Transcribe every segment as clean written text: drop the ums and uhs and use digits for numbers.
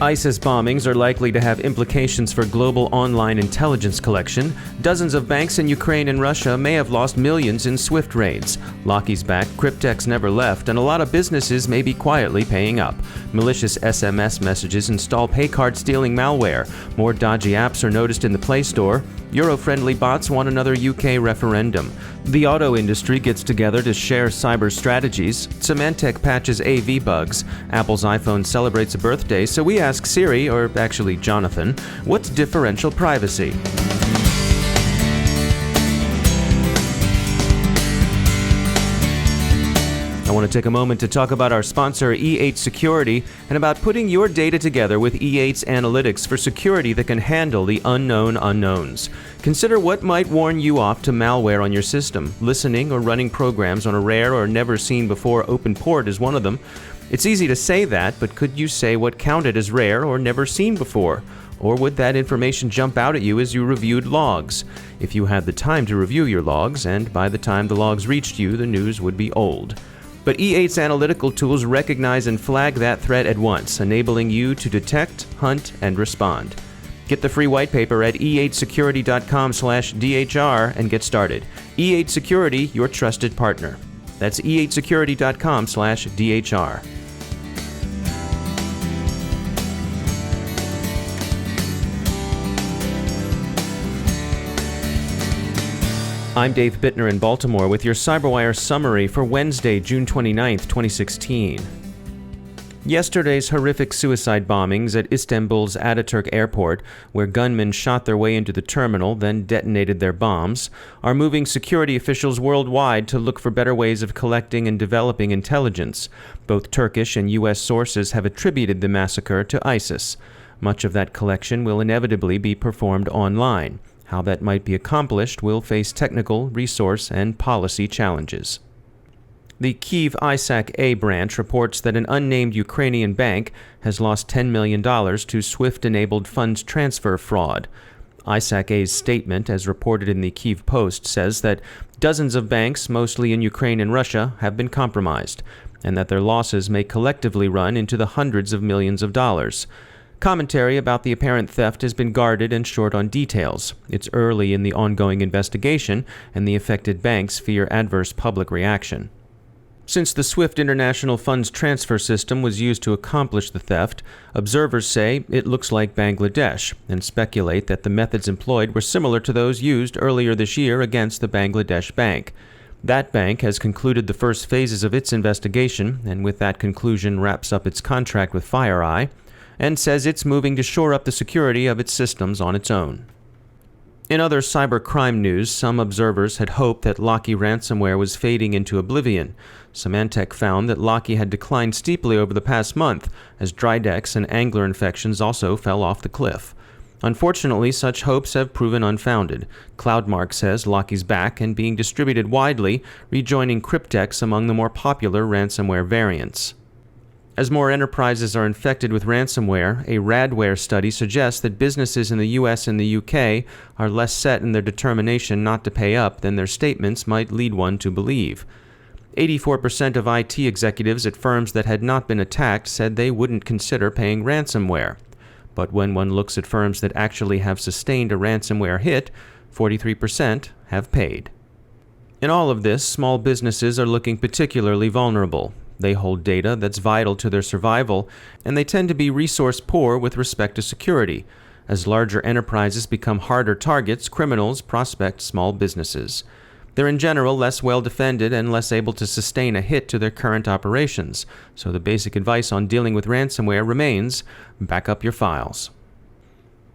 ISIS bombings are likely to have implications for global online intelligence collection. Dozens of banks in Ukraine and Russia may have lost millions in SWIFT raids. Locky's back, Cryptex never left, and a lot of businesses may be quietly paying up. Malicious SMS messages install paycard stealing malware. More dodgy apps are noticed in the PlayStore. Euro-friendly bots want another UK referendum. The auto industry gets together to share cyber strategies. Symantec patches AV bugs. Apple's iPhone celebrates a birthday, so we ask Siri, or actually Jonathan, what's differential privacy? I want to take a moment to talk about our sponsor, E8 Security, and about putting your data together with E8's analytics for security that can handle the unknown unknowns. Consider what might warn you off to malware on your system. Listening or running programs on a rare or never-seen-before open port is one of them. It's easy to say that, but could you say what counted as rare or never seen before? Or would that information jump out at you as you reviewed logs? If you had the time to review your logs, and by the time the logs reached you, the news would be old. But E8's analytical tools recognize and flag that threat at once, enabling you to detect, hunt, and respond. Get the free white paper at e8security.com/DHR and get started. E8 Security, your trusted partner. That's e8security.com/DHR. I'm Dave Bittner in Baltimore with your CyberWire summary for Wednesday, June 29th, 2016. Yesterday's horrific suicide bombings at Istanbul's Ataturk airport, where gunmen shot their way into the terminal, then detonated their bombs, are moving security officials worldwide to look for better ways of collecting and developing intelligence. Both Turkish and U.S. sources have attributed the massacre to ISIS. Much of that collection will inevitably be performed online. How that might be accomplished will face technical, resource, and policy challenges. The Kyiv ISAC A branch reports that an unnamed Ukrainian bank has lost $10 million to SWIFT-enabled funds transfer fraud. ISAC A's statement, as reported in the Kyiv Post, says that dozens of banks, mostly in Ukraine and Russia, have been compromised, and that their losses may collectively run into the hundreds of millions of dollars. Commentary about the apparent theft has been guarded and short on details. It's early in the ongoing investigation, and the affected banks fear adverse public reaction. Since the SWIFT International Funds Transfer System was used to accomplish the theft, observers say it looks like Bangladesh, and speculate that the methods employed were similar to those used earlier this year against the Bangladesh bank. That bank has concluded the first phases of its investigation, and with that conclusion wraps up its contract with FireEye, and says it's moving to shore up the security of its systems on its own. In other cybercrime news, some observers had hoped that Locky ransomware was fading into oblivion. Symantec found that Locky had declined steeply over the past month, as Dridex and Angler infections also fell off the cliff. Unfortunately, such hopes have proven unfounded. Cloudmark says Locky's back and being distributed widely, rejoining Cryptex among the more popular ransomware variants. As more enterprises are infected with ransomware, a Radware study suggests that businesses in the US and the UK are less set in their determination not to pay up than their statements might lead one to believe. 84% of IT executives at firms that had not been attacked said they wouldn't consider paying ransomware. But when one looks at firms that actually have sustained a ransomware hit, 43% have paid. In all of this, small businesses are looking particularly vulnerable. They hold data that's vital to their survival, and they tend to be resource poor with respect to security. As larger enterprises become harder targets, criminals prospect small businesses. They're in general less well defended and less able to sustain a hit to their current operations, so the basic advice on dealing with ransomware remains: back up your files.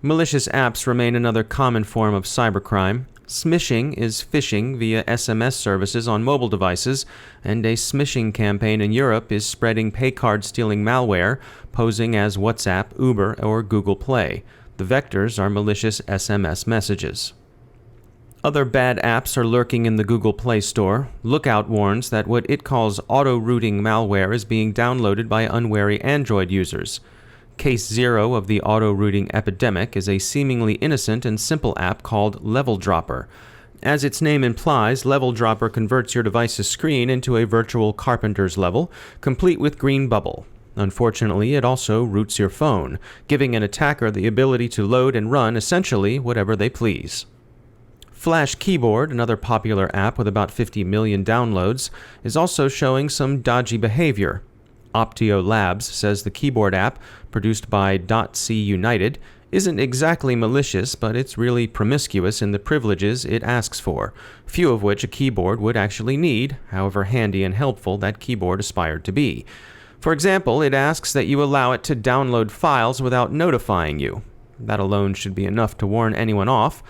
Malicious apps remain another common form of cybercrime. Smishing is phishing via SMS services on mobile devices, and a smishing campaign in Europe is spreading paycard-stealing malware, posing as WhatsApp, Uber, or Google Play. The vectors are malicious SMS messages. Other bad apps are lurking in the Google Play Store. Lookout warns that what it calls auto-rooting malware is being downloaded by unwary Android users. Case zero of the auto-rooting epidemic is a seemingly innocent and simple app called Level Dropper. As its name implies, Level Dropper converts your device's screen into a virtual carpenter's level, complete with green bubble. Unfortunately, it also roots your phone, giving an attacker the ability to load and run essentially whatever they please. Flash Keyboard, another popular app with about 50 million downloads, is also showing some dodgy behavior. Optio Labs says the keyboard app, produced by .c United, isn't exactly malicious, but it's really promiscuous in the privileges it asks for, few of which a keyboard would actually need, however handy and helpful that keyboard aspired to be. For example, it asks that you allow it to download files without notifying you. That alone should be enough to warn anyone off.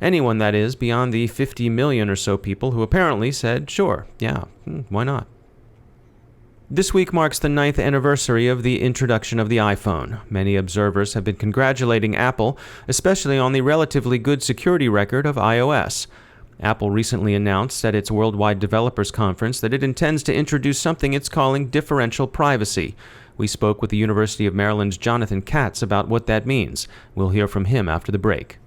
Anyone, that is, beyond the 50 million or so people who apparently said, sure, yeah, why not? This week marks the 9th anniversary of the introduction of the iPhone. Many observers have been congratulating Apple, especially on the relatively good security record of iOS. Apple recently announced at its Worldwide Developers Conference that it intends to introduce something it's calling Differential Privacy. We spoke with the University of Maryland's Jonathan Katz about what that means. We'll hear from him after the break.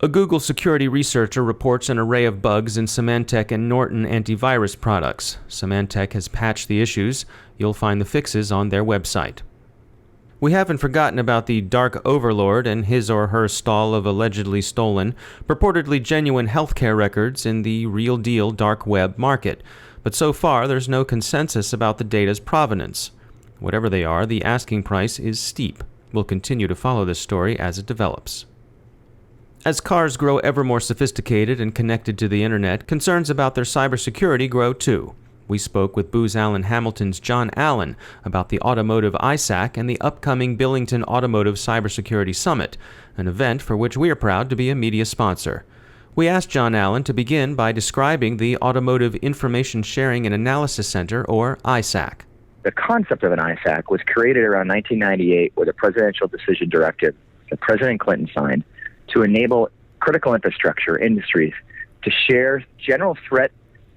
A Google security researcher reports an array of bugs in Symantec and Norton antivirus products. Symantec has patched the issues. You'll find the fixes on their website. We haven't forgotten about the Dark Overlord and his or her stall of allegedly stolen, purportedly genuine healthcare records in the real-deal dark web market. But so far, there's no consensus about the data's provenance. Whatever they are, the asking price is steep. We'll continue to follow this story as it develops. As cars grow ever more sophisticated and connected to the internet, concerns about their cybersecurity grow too. We spoke with Booz Allen Hamilton's Jon Allen about the Automotive ISAC and the upcoming Billington Automotive Cybersecurity Summit, an event for which we are proud to be a media sponsor. We asked Jon Allen to begin by describing the Automotive Information Sharing and Analysis Center, or ISAC. The concept of an ISAC was created around 1998 with a presidential decision directive that President Clinton signed to enable critical infrastructure industries to share general threat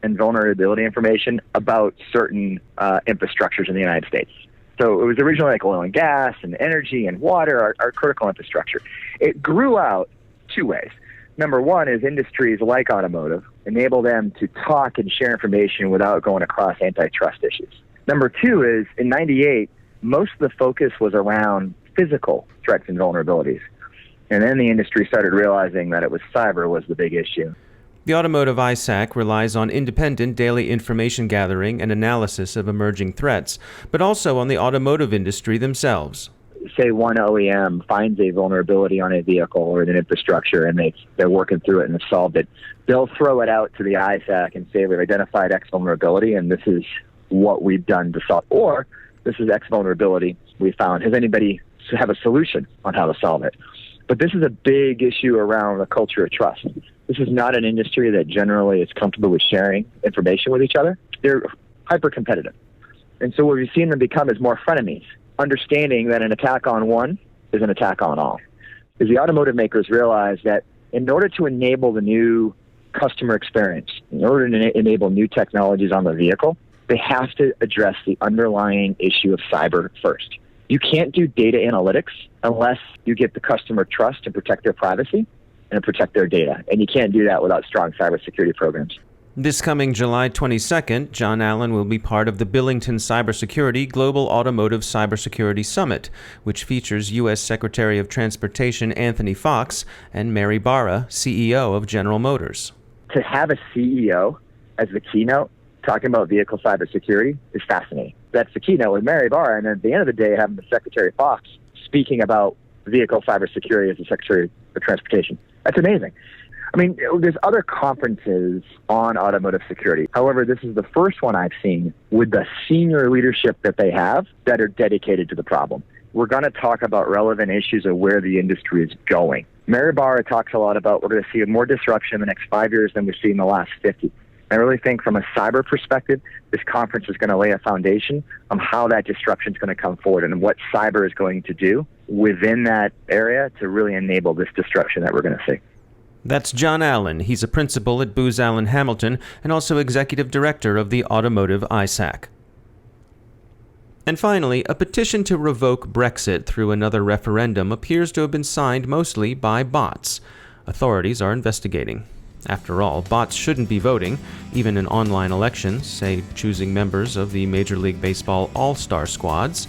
and vulnerability information about certain infrastructures in the United States. So it was originally like oil and gas and energy and water, our critical infrastructure. It grew out two ways. Number one is industries like automotive enable them to talk and share information without going across antitrust issues. Number two is in 98, most of the focus was around physical threats and vulnerabilities. And then the industry started realizing that it was cyber was the big issue. The Automotive ISAC relies on independent daily information gathering and analysis of emerging threats, but also on the automotive industry themselves. Say one OEM finds a vulnerability on a vehicle or in an infrastructure and they're working through it and have solved it. They'll throw it out to the ISAC and say, we've identified X vulnerability and this is what we've done to solve it. Or this is X vulnerability we found. Has anybody have a solution on how to solve it? But this is a big issue around the culture of trust. This is not an industry that generally is comfortable with sharing information with each other. They're hyper-competitive. And so what we've seen them become is more frenemies, understanding that an attack on one is an attack on all. As the automotive makers realize that in order to enable the new customer experience, in order to enable new technologies on the vehicle, they have to address the underlying issue of cyber first. You can't do data analytics unless you get the customer trust to protect their privacy and protect their data. And you can't do that without strong cybersecurity programs. This coming July 22nd, Jon Allen will be part of the Billington Cybersecurity Global Automotive Cybersecurity Summit, which features U.S. Secretary of Transportation Anthony Fox and Mary Barra, CEO of General Motors. To have a CEO as the keynote talking about vehicle cybersecurity is fascinating. That's the keynote with Mary Barra, and then at the end of the day, having the Secretary Fox speaking about vehicle cybersecurity as the Secretary of Transportation. That's amazing. I mean, there's other conferences on automotive security. However, this is the first one I've seen with the senior leadership that they have that are dedicated to the problem. We're going to talk about relevant issues of where the industry is going. Mary Barra talks a lot about we're going to see more disruption in the next 5 years than we've seen in the last 50. I really think from a cyber perspective, this conference is going to lay a foundation on how that disruption is going to come forward and what cyber is going to do within that area to really enable this disruption that we're going to see. That's Jon Allen. He's a principal at Booz Allen Hamilton and also executive director of the Automotive ISAC. And finally, a petition to revoke Brexit through another referendum appears to have been signed mostly by bots. Authorities are investigating. After all, bots shouldn't be voting, even in online elections, say choosing members of the Major League Baseball All-Star squads.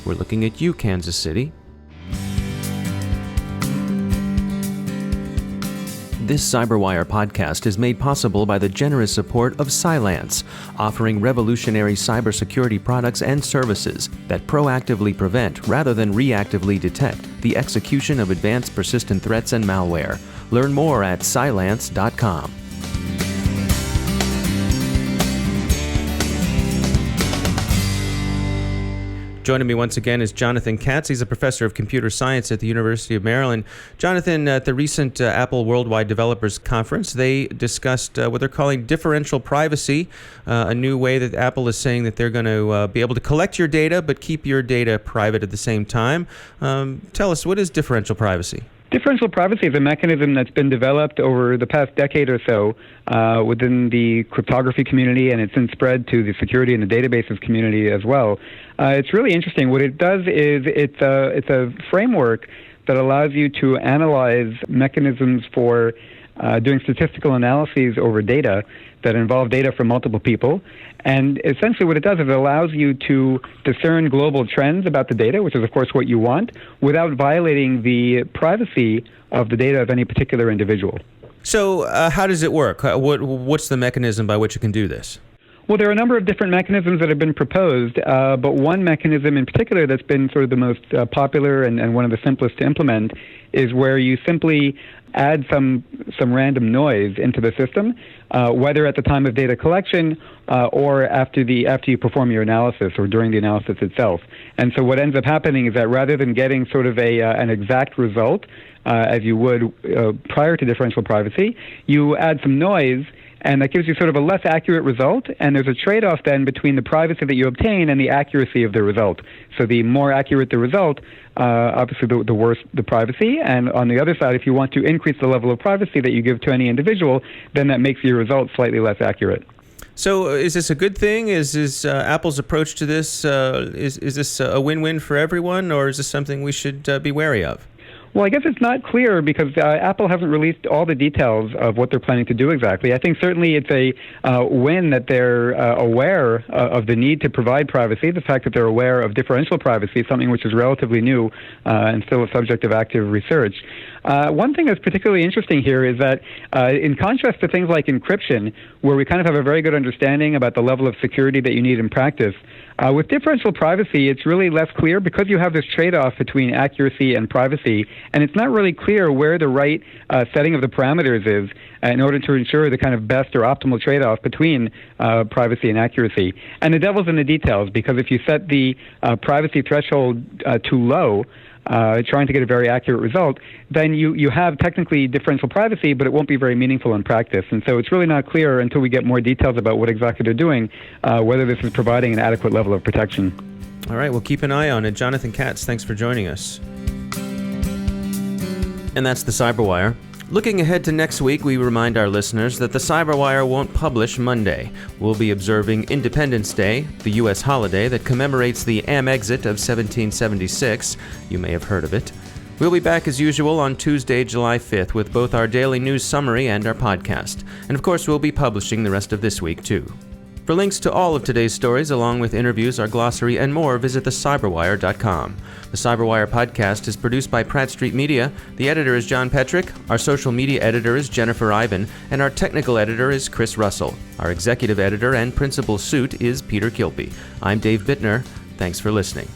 We're looking at you, Kansas City. This CyberWire podcast is made possible by the generous support of Cylance, offering revolutionary cybersecurity products and services that proactively prevent, rather than reactively detect, the execution of advanced persistent threats and malware. Learn more at cylance.com. Joining me once again is Jonathan Katz. He's a professor of computer science at the University of Maryland. Jonathan, at the recent Apple Worldwide Developers Conference, they discussed what they're calling differential privacy, a new way that Apple is saying that they're going to be able to collect your data but keep your data private at the same time. Tell us, what is differential privacy? Differential privacy is a mechanism that's been developed over the past decade or so within the cryptography community, and it's been spread to the security and the databases community as well. It's really interesting. What it does is it's a framework that allows you to analyze mechanisms for doing statistical analyses over data that involve data from multiple people. And essentially what it does is it allows you to discern global trends about the data, which is, of course, what you want, without violating the privacy of the data of any particular individual. So how does it work? What's the mechanism by which it can do this? Well, there are a number of different mechanisms that have been proposed, but one mechanism in particular that's been sort of the most popular and one of the simplest to implement is where you simply add some random noise into the system, whether at the time of data collection or after you perform your analysis or during the analysis itself. And so what ends up happening is that rather than getting sort of an exact result, as you would prior to differential privacy, you add some noise, and that gives you sort of a less accurate result, and there's a trade-off then between the privacy that you obtain and the accuracy of the result. So the more accurate the result, obviously the worse the privacy, and on the other side, if you want to increase the level of privacy that you give to any individual, then that makes your result slightly less accurate. So is this a good thing? Is Apple's approach to this, is this a win-win for everyone, or is this something we should be wary of? Well, I guess it's not clear because Apple hasn't released all the details of what they're planning to do exactly. I think certainly it's a win that they're aware of the need to provide privacy, the fact that they're aware of differential privacy, something which is relatively new and still a subject of active research. One thing that's particularly interesting here is that in contrast to things like encryption, where we kind of have a very good understanding about the level of security that you need in practice, with differential privacy, it's really less clear because you have this trade-off between accuracy and privacy, and it's not really clear where the right setting of the parameters is in order to ensure the kind of best or optimal trade-off between privacy and accuracy. And the devil's in the details, because if you set the privacy threshold too low, trying to get a very accurate result, then you have technically differential privacy, but it won't be very meaningful in practice. And so it's really not clear until we get more details about what exactly they're doing, whether this is providing an adequate level of protection. All right, we'll keep an eye on it. Jonathan Katz, thanks for joining us. And that's the CyberWire. Looking ahead to next week, we remind our listeners that the CyberWire won't publish Monday. We'll be observing Independence Day, the U.S. holiday that commemorates the Amexit of 1776. You may have heard of it. We'll be back as usual on Tuesday, July 5th with both our daily news summary and our podcast. And of course, we'll be publishing the rest of this week too. For links to all of today's stories, along with interviews, our glossary, and more, visit thecyberwire.com. The CyberWire podcast is produced by Pratt Street Media. The editor is John Petrick, our social media editor is Jennifer Ivan, and our technical editor is Chris Russell. Our executive editor and principal suit is Peter Kilpie. I'm Dave Bittner. Thanks for listening.